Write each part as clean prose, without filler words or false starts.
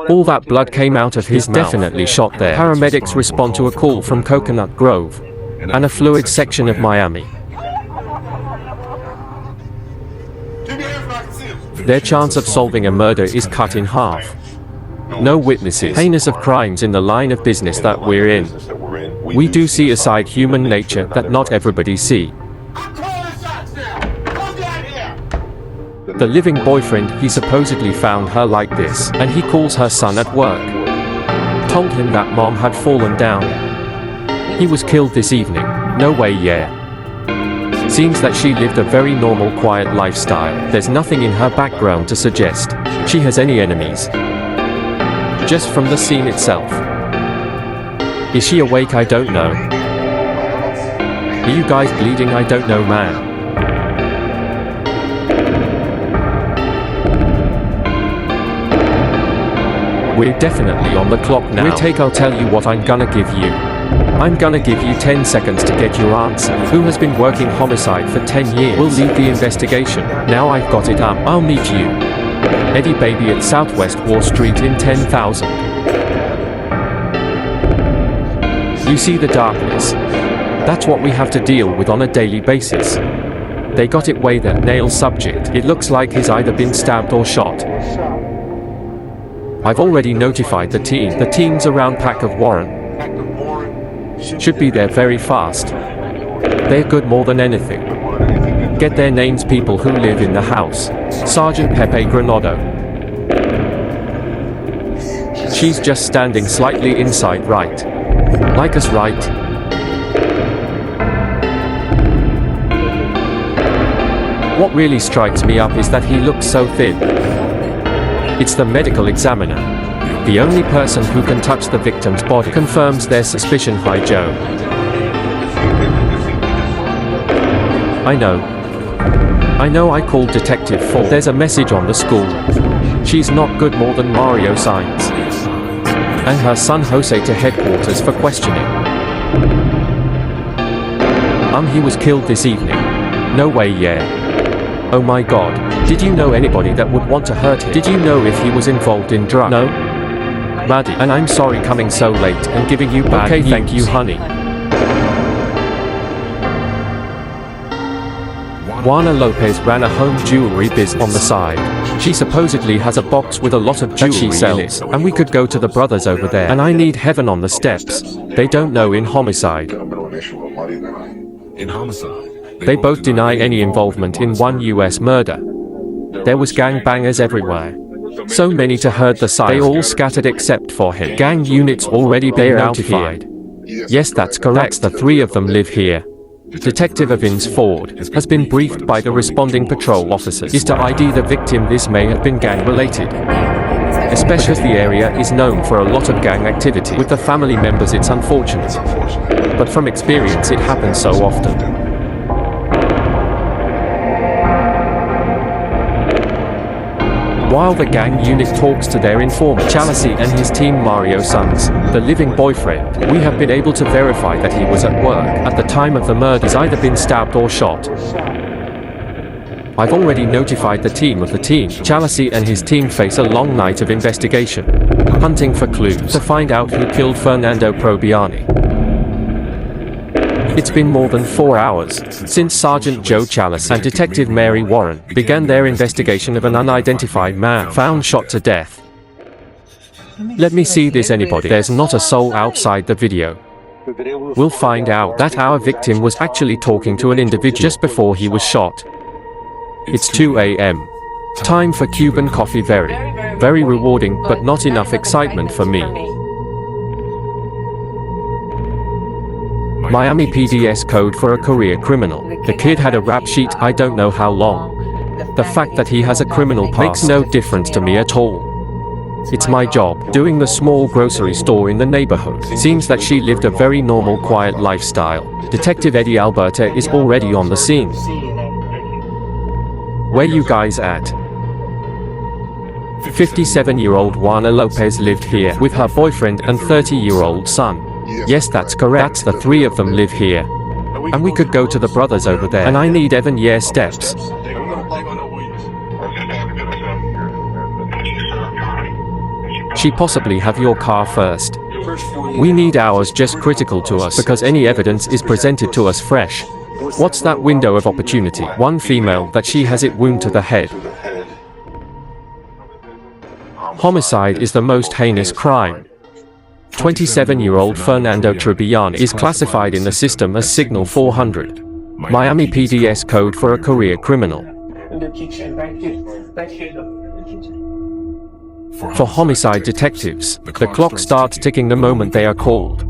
All that blood came out of his mouth. Definitely shot there. Paramedics respond to a call from Coconut Grove, an affluent section of Miami. Their chance of solving a murder is cut in half. No witnesses. Heinous of crimes in the line of business that we're in. We do see a side human nature that not everybody see. The living boyfriend, he supposedly found her like this, and he calls her son at work. Told him that mom had fallen down. He was killed this evening. No way, yeah. Seems that she lived a very normal, quiet lifestyle. There's nothing in her background to suggest she has any enemies. Just from the scene itself. Is she awake? I don't know. Are you guys bleeding? I don't know, man. We're definitely on the clock now. I'll tell you what I'm gonna give you. I'm gonna give you 10 seconds to get your answer. Who has been working homicide for 10 years? We'll lead the investigation. Now I've got it up. I'll meet you. Eddie Baby at Southwest Wall Street in 10,000. You see the darkness? That's what we have to deal with on a daily basis. They got it way that nail subject. It looks like he's either been stabbed or shot. I've already notified the team. The team's around Pack of Warren. Should be there very fast. They're good more than anything. Get their names, people who live in the house. Sergeant Pepe Granado. She's just standing slightly inside right. Like us, right? What really strikes me up is that he looks so thin. It's the medical examiner. The only person who can touch the victim's body confirms their suspicion. Hi, Joe. I know I called Detective 4. There's a message on the school. She's not good more than Mario signs. And her son Jose to headquarters for questioning. He was killed this evening. No way, yeah. Oh my god. Did you know anybody that would want to hurt him? Did you know if he was involved in drugs? No? Maddie, and I'm sorry coming so late and giving you bad news. Thank you, honey. Juana Lopez ran a home jewelry business on the side. She supposedly has a box with a lot of jewelry she sells, and we could go to the brothers over there. And I need heaven on the steps. They don't know in homicide. In homicide. They both deny any involvement in one US murder. There was gangbangers everywhere. So many to herd the side. They all scattered except for him. Gang units already been notified. Yes, that's correct. The three of them live here. Detective Evans Ford has been briefed by the responding patrol officers is to ID the victim. This may have been gang related. Especially as the area is known for a lot of gang activity. With the family members it's unfortunate. But from experience it happens so often. While the gang unit talks to their informant, Chalice and his team Mario Sons, the living boyfriend, we have been able to verify that he was at work at the time of the murder. He's either been stabbed or shot. I've already notified the team of the team. Chalice and his team face a long night of investigation, hunting for clues to find out who killed Fernando Probiani. It's been more than 4 hours since Sergeant Joe Chalice and Detective Mary Warren began their investigation of an unidentified man found shot to death. Let me see this. Anybody? There's not a soul outside the video. We'll find out that our victim was actually talking to an individual just before he was shot. It's 2 a.m. Time for Cuban coffee. Very rewarding, but not enough excitement for me. Miami PD's code for a career criminal. The kid had a rap sheet. I don't know how long. The fact that he has a criminal past makes no difference to me at all. It's my job, doing the small grocery store in the neighborhood. Seems that she lived a very normal, quiet lifestyle. Detective Eddie Alberta is already on the scene. Where you guys at? 57-year-old Juana Lopez lived here with her boyfriend and 30-year-old son. Yes, that's correct. The three of them live here. And we could go to the brothers over there. And I need Evan Year steps. She possibly have your car first. We need ours just critical to us because any evidence is presented to us fresh. What's that window of opportunity? One female that she has it wound to the head. Homicide is the most heinous crime. 27-year-old Fernando Tribbiani is classified in the system as Signal 400, Miami PDS code for a career criminal. For homicide detectives, the clock starts ticking the moment they are called.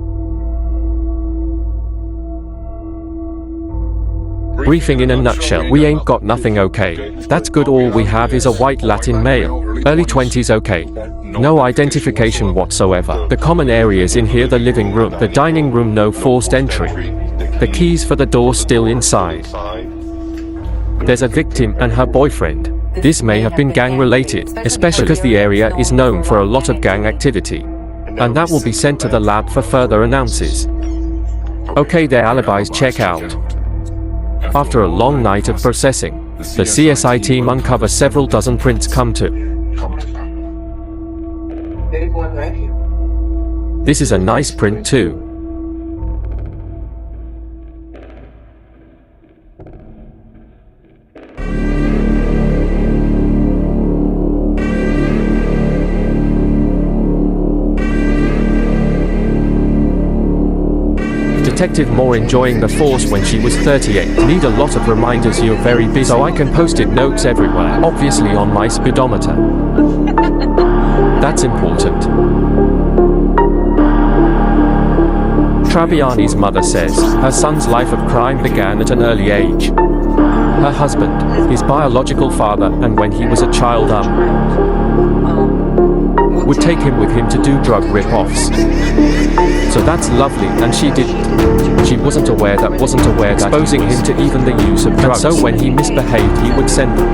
Briefing in a nutshell: we ain't got nothing, okay? That's good. All we have is a white Latin male, early 20s, okay? No identification whatsoever. The common areas in here: the living room, the dining room, no forced entry. The keys for the door still inside. There's a victim and her boyfriend. This may have been gang-related, especially because the area is known for a lot of gang activity. And that will be sent to the lab for further analysis. Okay, their alibis check out. After a long night of processing, the CSI team uncovers several dozen prints come to. This is a nice print too. Detective Moore enjoying the force when she was 38. Need a lot of reminders you're very busy, so I can post-it notes everywhere, obviously on my speedometer. That's important. Tribbiani's mother says her son's life of crime began at an early age. Her husband, his biological father, and when he was a child, would take him with him to do drug rip-offs. So that's lovely, and she didn't. She wasn't aware that exposing him to even the use of drugs. So when he misbehaved, he would send them.